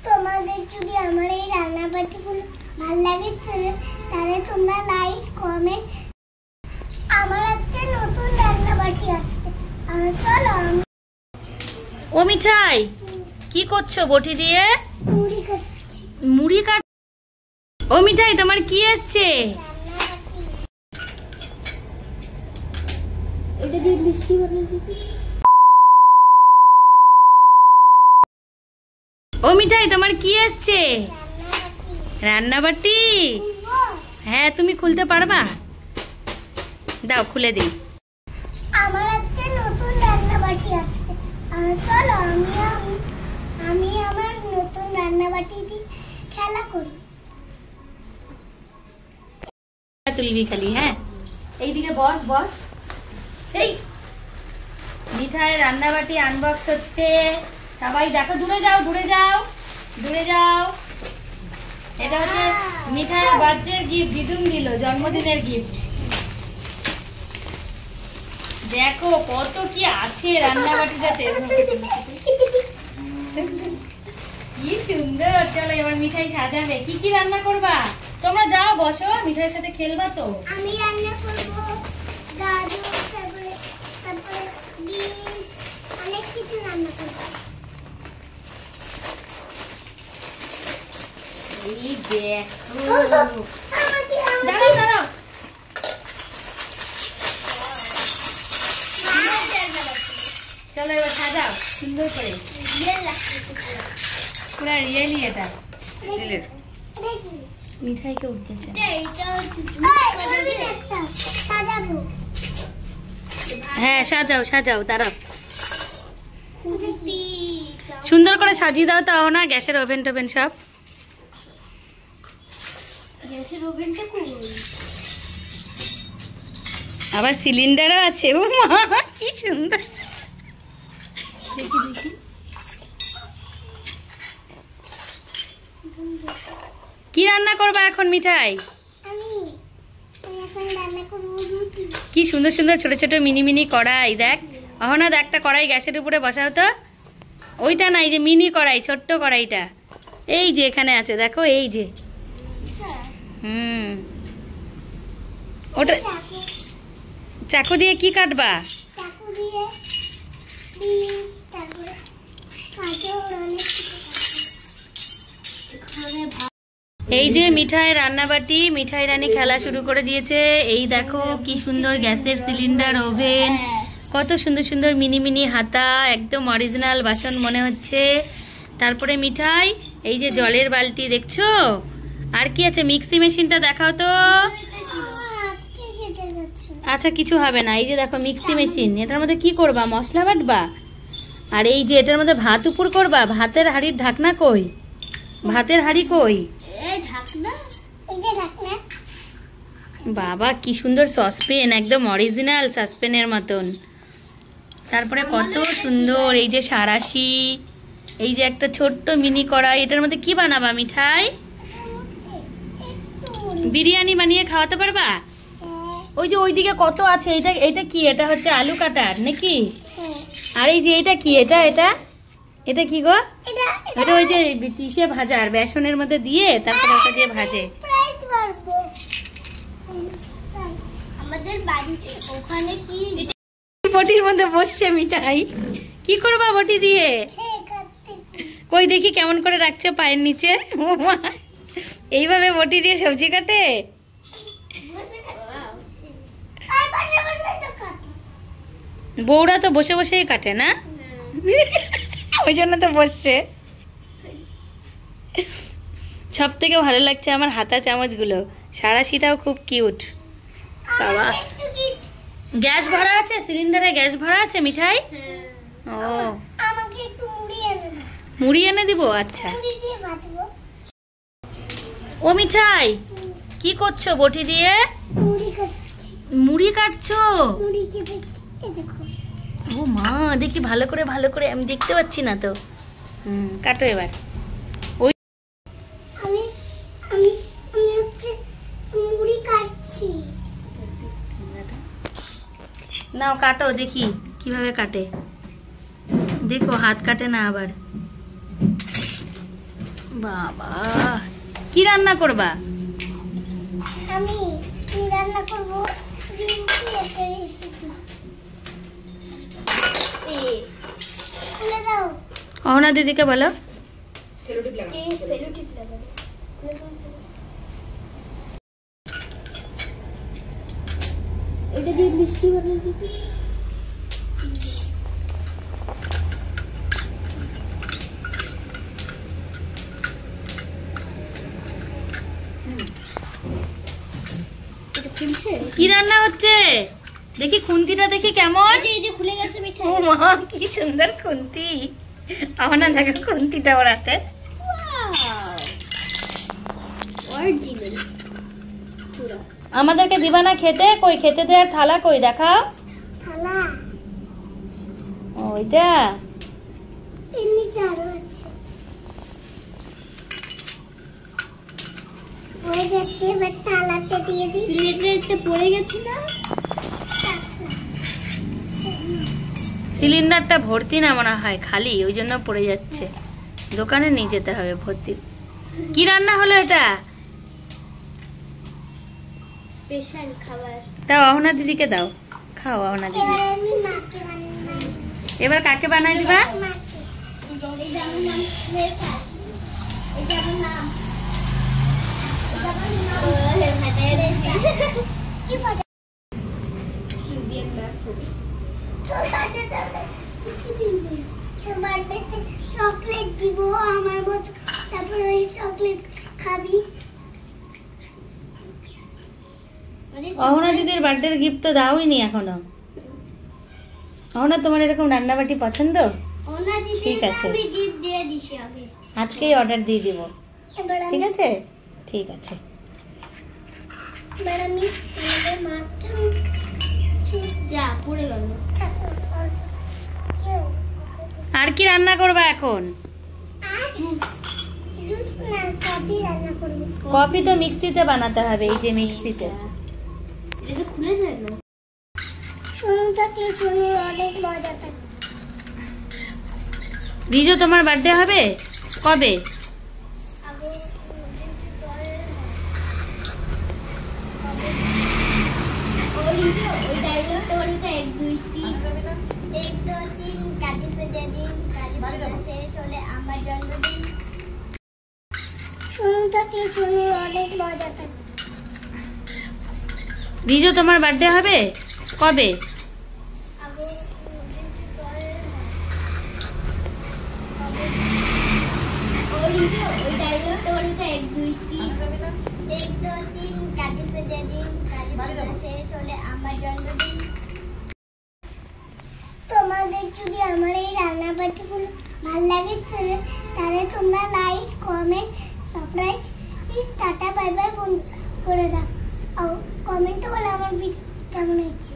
তোমাদের যদি আমার এই রান্নাবাটিগুলো ভালো লাগে তাহলে তোমরা লাইক কমেন্ট। আমার আজকে নতুন রান্নাবাটি আসছে, চলো। ও মিঠাই, কি করছো বটি দিয়ে? মুড়ি খাচ্ছি। মুড়ি কাট। ও মিঠাই, তোমার কি আসছে? এটা দিয়ে মিষ্টি বানিয়ে দিবি। ও মিঠাই, তোমার কি আসছে? রান্নাবাটি। হ্যাঁ, তুমি খুলতে পারবা? দাও, খুলে দিই। আমার আজকে নতুন রান্নাবাটি আসছে, চলো আমি আমার নতুন রান্নাবাটি দিয়ে খেলা করি। তুলবি খালি। হ্যাঁ, এইদিকে বস বস। এই মিঠাই রান্নাবাটি আনবক্স হচ্ছে, সবাই দেখো। দূরে যাও, দূরে যাও, দূরে যাও। এটা হচ্ছে মিঠাইয়ের বার্থডে গিফট, দিদুন দিল, জন্মদিনের গিফট। দেখো কত কি আছে রান্নাবাটিটাতে, কি সুন্দর। চলো এবার মিঠাই সাজাবে। কি কি রান্না করবা? তোমরা যাও, বসো, মিঠাইয়ের সাথে খেলবা তো। আমি রান্না করব গাজর, তারপরে বিনস, অনেক কিছু রান্না করব। এই দেখো, দাঁড়াও দাঁড়াও। চলো এবার সাজাও সুন্দর করে, পুরো রিয়েলি। এটা মিঠাইকে উঠতেছে। হ্যাঁ, সাজাও সাজাও, দাঁড়াও। সুন্দর করে সাজিয়ে দাও। তাও না, গ্যাসের ওভেন টোভেন সব। আবার সিলিন্ডারও আছে। ও মা, কি সুন্দর। দেখি দেখি, কি রান্না করবা এখন মিঠাই? কি সুন্দর সুন্দর ছোট ছোট মিনি মিনি কড়াই। দেখ অহনাদ, একটা কড়াই গ্যাসের উপরে বসাও তো। ওইটা না, এই যে মিনি কড়াই, ছোট্ট কড়াইটা এই যে এখানে আছে, দেখো এই যে। ওটা চাকু দিয়ে কি কাটবা? এই যে মিঠাই রান্নাবাটি, মিঠাই রানী খেলা শুরু করে দিয়েছে। এই দেখো কি সুন্দর গ্যাসের সিলিন্ডার, ওভেন, কত সুন্দর সুন্দর মিনি মিনি হাতা, একদম অরিজিনাল বাসন মনে হচ্ছে। তারপরে মিঠাই এই যে জলের বালতি দেখছো। আর কি আছে? মিক্সি মেশিনটা দেখাও তো। আচ্ছা, কিছু হবে না। এই যে দেখো মিক্সি মেশিন, এটার মধ্যে কি করবা? মশলা বাটবা। আর এই যে এটার মধ্যে ভাত উপর করবা। ভাতের হাঁড়ির ঢাকনা কই? ভাতের হাঁড়ি কই? বাবা কি সুন্দর সসপেন, একদম অরিজিনাল সসপেনের মতন। তারপরে কত সুন্দর এই যে সারাশি, এই যে একটা ছোট্ট মিনি কড়াই। এটার মধ্যে কি বানাবা মিঠাই? বিরিয়ানি বানিয়ে খাওয়াতে পারবা? ওই যে ওইদিকে কত আছে। এটা কি? এটা হচ্ছে আলু কাটার নাকি? আর এই যে এটা কি? এটা কি গো? এটা ওই যে চিসে ভাজা, আর বেসনের মধ্যে দিয়ে তারপর ওটা দিয়ে ভাজে। আমাদের বাড়িতে ওখানে কি বটির মধ্যে বসছে মিঠাই। কি করবা বটি দিয়ে? কই দেখি কেমন করে রাখছো পায়ের নিচে। এইভাবে বটি দিয়ে সবজি কাটে? বউরা তো বসে বসেই কাটে না, ওই জন্য তো বসছে। সব থেকে ভালো লাগছে আমার হাতা চামচগুলো। সারাশিটাও খুব কিউট। বাবা, গ্যাস ভরা আছে? সিলিন্ডারে গ্যাস ভরা আছে মিঠাই? ও, আমাকে একটু মুড়ি এনে দিব। আচ্ছা। ও মিঠাই, কি করছো বটি দিয়ে? মুড়ি কাটছো? ও মা, দেখি ভালো করে ভালো করে, আমি দেখতে পাচ্ছি না তো। কাটো এবার। ওই আমি হচ্ছে মুড়ি কাটছি। নাও কাটো দেখি কিভাবে কাটে। দেখো হাত কাটে না আবার। বাবা, কি রান্না করবা? আমি রান্না করব রিম্পি একটা রেসিপি। খুলে দাও। অহনা দিদিকে বলো। সেলোটিপ লাগাও। এটা দিয়ে মিষ্টি বানিয়ে দিবি। কি রান্না হচ্ছে দেখি, খুন্তিটা দেখি কেমন। এই যে খুলে গেছে মিঠাই। ও মা, কি সুন্দর খুন্তি। অহনা দেখো খুন্তিটা ওর হাতে। অরিজিনাল পুরো। আমাদেরকে দিবা না খেতে? কই খেতে দেওয়ার থালা কই দেখাও। থালা ওইটা এমনি চারো আছে। হয়ে গেছে, এবার থালাতে দিয়ে দিই। সিলিন্ডারটা পড়ে গেছে না? সিলিন্ডারটা ভর্তি না মনে হয়, খালি, ওই জন্য পড়ে যাচ্ছে। দোকানে নিয়ে যেতে হবে ভর্তি। কি রান্না হলো এটা? স্পেশাল খাবার। দাও অহনা দিদিকে দাও, খাও অহনা দিদি। এবার আমি মাকে বানাই। এবার কাকে বানাই দিবা? মাকে। এই যে আমার নাম লেখা। এই যে আমার নাম। কি বলে? তোর বার্থডে কিছু দিবি। তোর বার্থডেতে চকলেট দিব আমার মতো, তারপর ওই চকলেট খাবি। অহনা দিদির বার্থডের গিফট তো দাওই নি এখনো। অহনা, তোমার এরকম রান্নাবাটি পছন্দ? ওনা দিদি ঠিক আছে, আমি গিফট দিয়ে দিছি আগে। আজকেই অর্ডার দিয়ে দিব। এবার ঠিক আছে, ঠিক আছে। এবার আমি আমাদের মাত্র যা পড়ে গেল। আর কি রান্না করবা এখন? জুস না, কফি রান্না করব। কফি তো মিক্সিতে বানাতে হবে, এই যে মিক্সিতে। এটা তো খুলে যায় না। শুনুন থাকলে শুনুন, অনেক মজা থাকে। রিজো, তোমার বার্থডে হবে কবে? শুনুন থাকলে শুনুন, অনেক মজা থাকে। রিজো, তোমার বার্থডে হবে কবে? তোমাদের যদি আমার এই রান্নাবাটিগুলো ভালো লাগে তাহলে তোমরা like, comment, subscribe, tata bye bye করে দাও। আর কমেন্টে বলে আমার ভিডিও কেমন হচ্ছে।